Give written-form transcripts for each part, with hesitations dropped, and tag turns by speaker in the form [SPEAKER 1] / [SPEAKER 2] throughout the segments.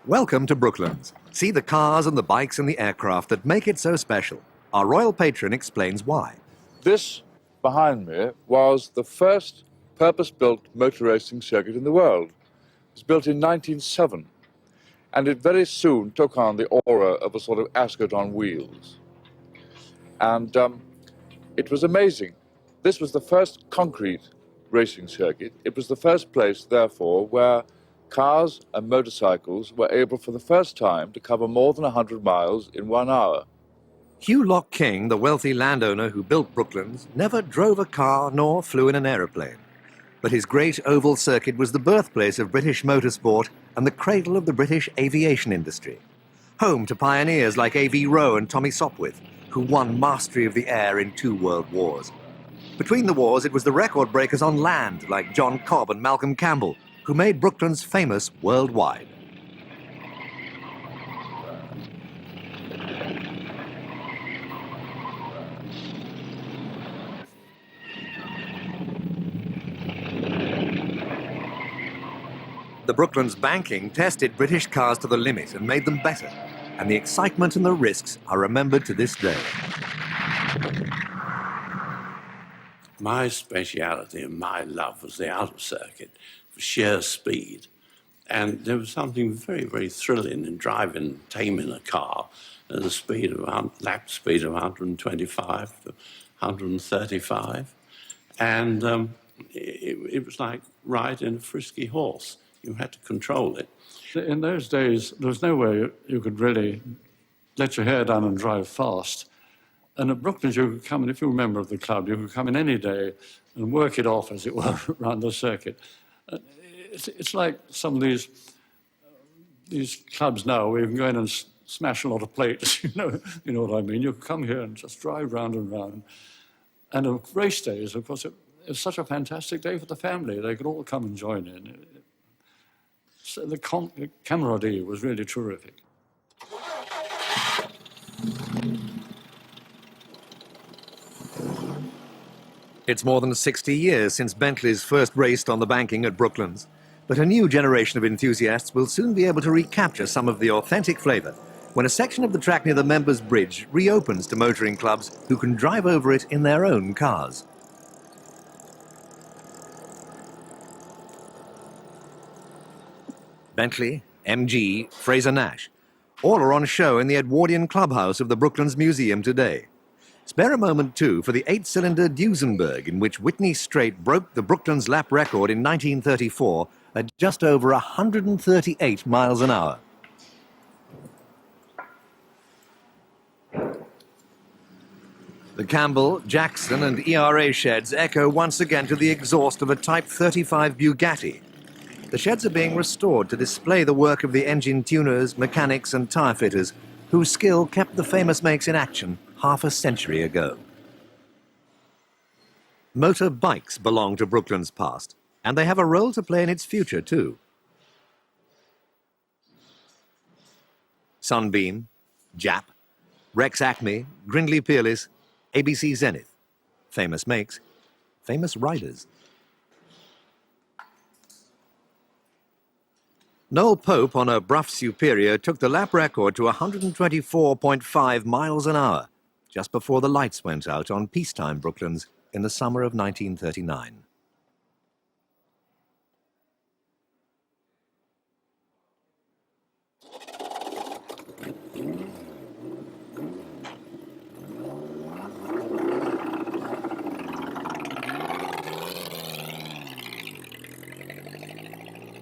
[SPEAKER 1] Welcome to Brooklands. See the cars and the bikes and the aircraft that make it so special. Our royal patron explains why.
[SPEAKER 2] This behind me was the first purpose-built motor racing circuit in the world. It was built in 1907, and it very soon took on the aura of a sort of Ascot on wheels. And it was amazing. This was the first concrete racing circuit. It was the first place, therefore, where cars and motorcycles were able for the first time to cover more than 100 miles in 1 hour.
[SPEAKER 1] Hugh Lock King, the wealthy landowner who built Brooklands, never drove a car nor flew in an aeroplane. But his great oval circuit was the birthplace of British motorsport and the cradle of the British aviation industry. Home to pioneers like A.V. Rowe and Tommy Sopwith, who won mastery of the air in 2 world wars. Between the wars, it was the record breakers on land like John Cobb and Malcolm Campbell who made Brooklands famous worldwide. The Brooklands banking tested British cars to the limit and made them better, and the excitement and the risks are remembered to this day.
[SPEAKER 3] My speciality and my love was the outer circuit for sheer speed. And there was something very, very thrilling in driving, taming a car at a speed of lap speed of 125 to 135. And it was like riding a frisky horse. You had to control it.
[SPEAKER 4] In those days, there was no way you could really let your hair down and drive fast. And at Brooklands, you could come in, if you're a member of the club, you could come in any day and work it off, as it were, around the circuit. It's like some of these clubs now where you can go in and smash a lot of plates, you know what I mean? You can come here and just drive round and round. And on race days, of course, it was such a fantastic day for the family. They could all come and join in. So the camaraderie was really terrific.
[SPEAKER 1] It's more than 60 years since Bentley's first raced on the banking at Brooklands, but a new generation of enthusiasts will soon be able to recapture some of the authentic flavour when a section of the track near the Members Bridge reopens to motoring clubs who can drive over it in their own cars. Bentley, MG, Fraser-Nash, all are on show in the Edwardian Clubhouse of the Brooklands Museum today. Spare a moment, too, for the 8-cylinder Duesenberg, in which Whitney Straight broke the Brooklands lap record in 1934 at just over 138 miles an hour. The Campbell, Jackson and ERA sheds echo once again to the exhaust of a Type 35 Bugatti. The sheds are being restored to display the work of the engine tuners, mechanics and tyre fitters whose skill kept the famous makes in action half a century ago. Motor bikes belong to Brooklands' past, and they have a role to play in its future too. Sunbeam, Jap, Rex Acme, Grindley Peerless, ABC Zenith. Famous makes, famous riders. Noel Pope on a Brough Superior took the lap record to 124.5 miles an hour, just before the lights went out on peacetime Brooklands in the summer of 1939.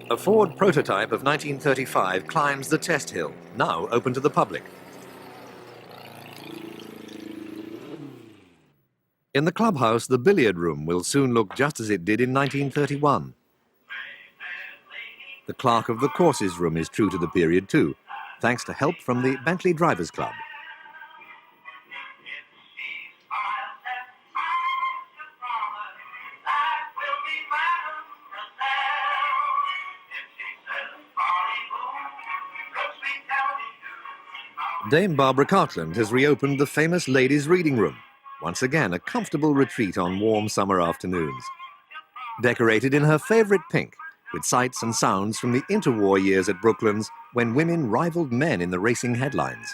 [SPEAKER 1] A Ford prototype of 1935 climbs the test hill, now open to the public. In the clubhouse, the billiard room will soon look just as it did in 1931. The clerk of the courses room is true to the period too, thanks to help from the Bentley Drivers Club. Dame Barbara Cartland has reopened the famous ladies' reading room, once again a comfortable retreat on warm summer afternoons. Decorated in her favourite pink, with sights and sounds from the interwar years at Brooklands when women rivaled men in the racing headlines.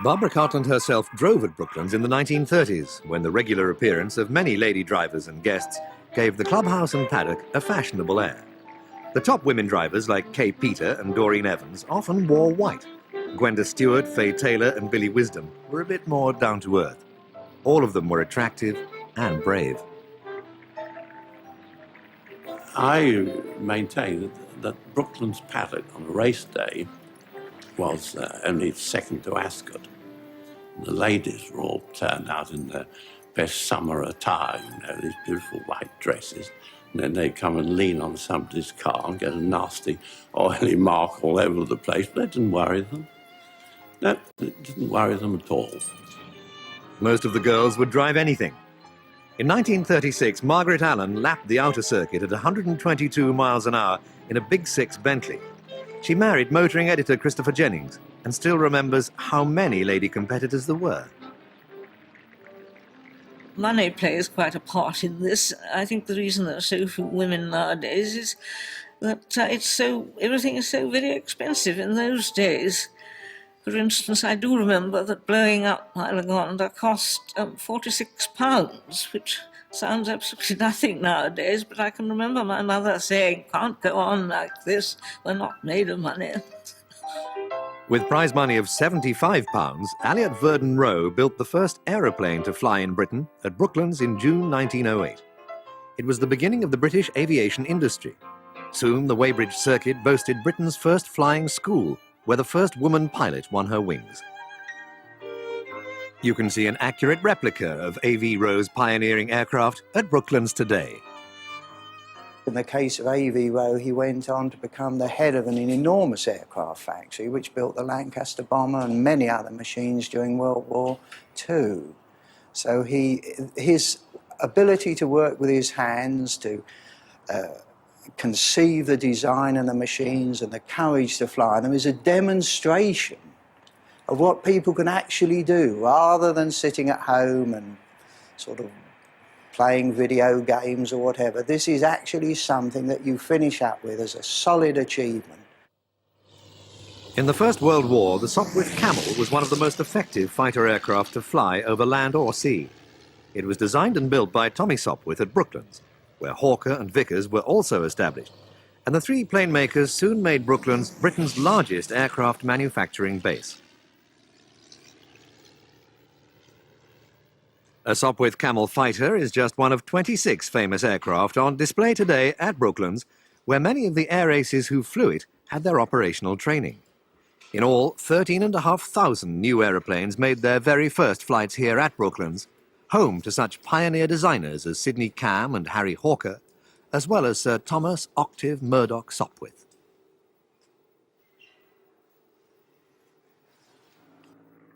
[SPEAKER 1] Barbara Cartland herself drove at Brooklands in the 1930s, when the regular appearance of many lady drivers and guests gave the clubhouse and paddock a fashionable air. The top women drivers like Kay Peter and Doreen Evans often wore white. Gwenda Stewart, Faye Taylor and Billy Wisdom were a bit more down to earth. All of them were attractive and brave.
[SPEAKER 3] I maintain that Brooklands paddock on a race day was only second to Ascot. The ladies were all turned out in their best summer attire, these beautiful white dresses. And then they'd come and lean on somebody's car and get a nasty oily mark all over the place, but that didn't worry them. No, it didn't worry them at all.
[SPEAKER 1] Most of the girls would drive anything. In 1936, Margaret Allen lapped the outer circuit at 122 miles an hour in a Big Six Bentley. She married motoring editor Christopher Jennings and still remembers how many lady competitors there were.
[SPEAKER 5] Money plays quite a part in this. I think the reason there are so few women nowadays is that everything is so very expensive in those days. For instance, I do remember that blowing up my Lagonda cost £46, which sounds absolutely nothing nowadays, but I can remember my mother saying, "Can't go on like this, we're not made of money."
[SPEAKER 1] With prize money of £75, Elliot Verdon Roe built the first aeroplane to fly in Britain at Brooklands in June 1908. It was the beginning of the British aviation industry. Soon, the Weybridge Circuit boasted Britain's first flying school, where the first woman pilot won her wings. You can see an accurate replica of A.V. Roe's pioneering aircraft at Brooklands today.
[SPEAKER 6] In the case of A.V. Roe, he went on to become the head of an enormous aircraft factory which built the Lancaster bomber and many other machines during World War II. So his ability to work with his hands, to conceive the design and the machines and the courage to fly them is a demonstration of what people can actually do rather than sitting at home and sort of playing video games or whatever. This is actually something that you finish up with as a solid achievement.
[SPEAKER 1] In the First World War, the Sopwith Camel was one of the most effective fighter aircraft to fly over land or sea. It was designed and built by Tommy Sopwith at Brooklands, where Hawker and Vickers were also established, and the three plane makers soon made Brooklands Britain's largest aircraft manufacturing base. A Sopwith Camel fighter is just one of 26 famous aircraft on display today at Brooklands, where many of the air aces who flew it had their operational training. In all, 13,500 new aeroplanes made their very first flights here at Brooklands, home to such pioneer designers as Sidney Cam and Harry Hawker, as well as Sir Thomas Octave Murdoch Sopwith.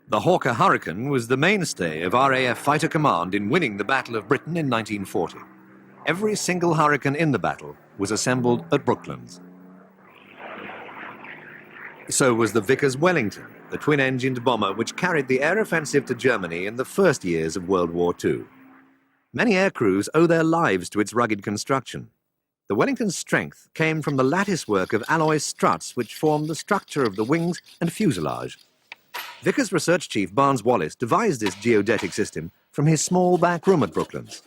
[SPEAKER 1] The Hawker Hurricane was the mainstay of RAF Fighter Command in winning the Battle of Britain in 1940. Every single Hurricane in the battle was assembled at Brooklands. So was the Vickers Wellington, the twin-engined bomber which carried the air offensive to Germany in the first years of World War II. Many air crews owe their lives to its rugged construction. The Wellington's strength came from the lattice work of alloy struts which formed the structure of the wings and fuselage. Vickers research chief Barnes Wallis devised this geodetic system from his small back room at Brooklands.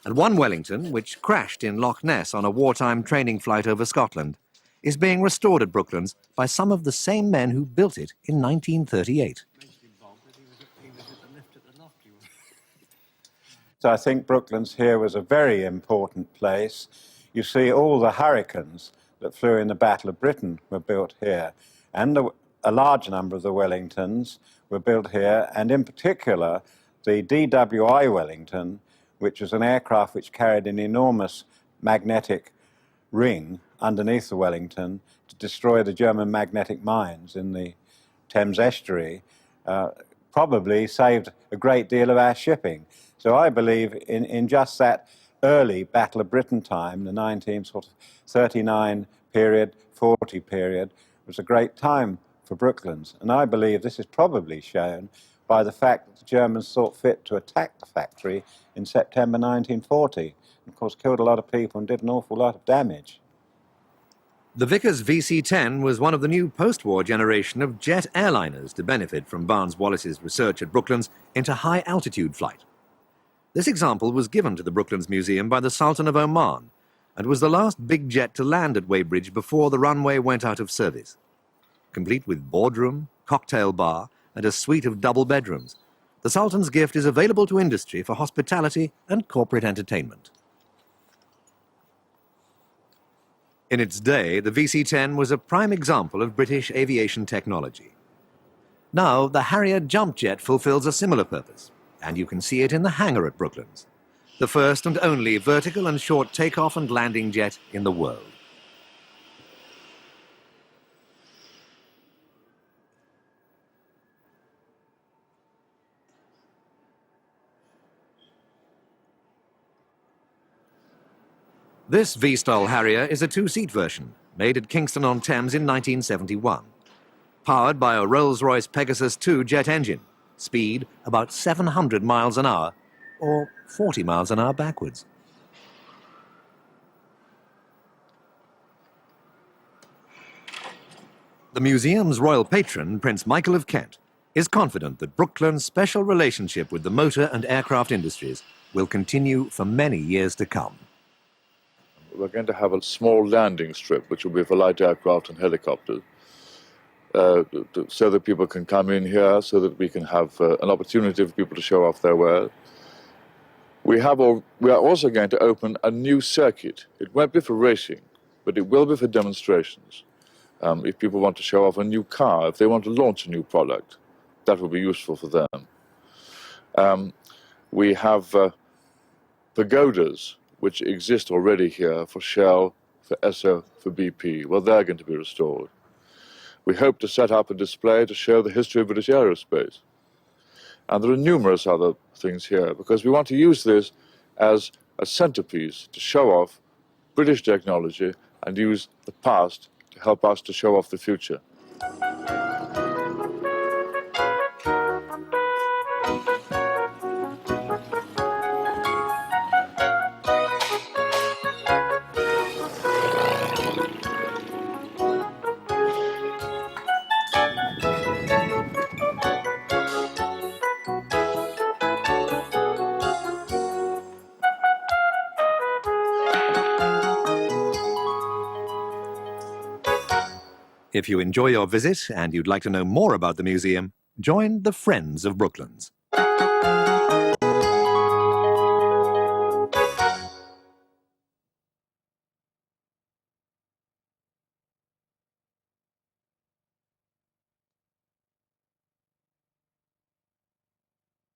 [SPEAKER 1] And one Wellington, which crashed in Loch Ness on a wartime training flight over Scotland, is being restored at Brooklands by some of the same men who built it in 1938.
[SPEAKER 7] So I think Brooklands here was a very important place. You see all the Hurricanes that flew in the Battle of Britain were built here, and a large number of the Wellingtons were built here, and in particular the DWI Wellington, which was an aircraft which carried an enormous magnetic ring underneath the Wellington to destroy the German magnetic mines in the Thames estuary, probably saved a great deal of our shipping. So I believe in just that early Battle of Britain time, the 1939 period, 40 period was a great time for Brooklands. And I believe this is probably shown by the fact that the Germans thought fit to attack the factory in September 1940. And of course, killed a lot of people and did an awful lot of damage.
[SPEAKER 1] The Vickers VC-10 was one of the new post-war generation of jet airliners to benefit from Barnes-Wallis's research at Brooklands into high-altitude flight. This example was given to the Brooklands Museum by the Sultan of Oman and was the last big jet to land at Weybridge before the runway went out of service. Complete with boardroom, cocktail bar, and a suite of double bedrooms, the Sultan's gift is available to industry for hospitality and corporate entertainment. In its day, the VC-10 was a prime example of British aviation technology. Now, the Harrier jump jet fulfills a similar purpose, and you can see it in the hangar at Brooklands, the first and only vertical and short takeoff and landing jet in the world. This V-style Harrier is a two-seat version, made at Kingston-on-Thames in 1971. Powered by a Rolls-Royce Pegasus 2 jet engine, speed about 700 miles an hour, or 40 miles an hour backwards. The museum's royal patron, Prince Michael of Kent, is confident that Brooklands' special relationship with the motor and aircraft industries will continue for many years to come.
[SPEAKER 2] We're going to have a small landing strip, which will be for light aircraft and helicopters, so that people can come in here, so that we can have an opportunity for people to show off their wares. We are also going to open a new circuit. It won't be for racing, but it will be for demonstrations. If people want to show off a new car, if they want to launch a new product, that will be useful for them. We have pagodas, which exist already here for Shell, for Esso, for BP. Well, they're going to be restored. We hope to set up a display to show the history of British aerospace. And there are numerous other things here, because we want to use this as a centerpiece to show off British technology and use the past to help us to show off the future.
[SPEAKER 1] If you enjoy your visit and you'd like to know more about the museum, join the Friends of Brooklands.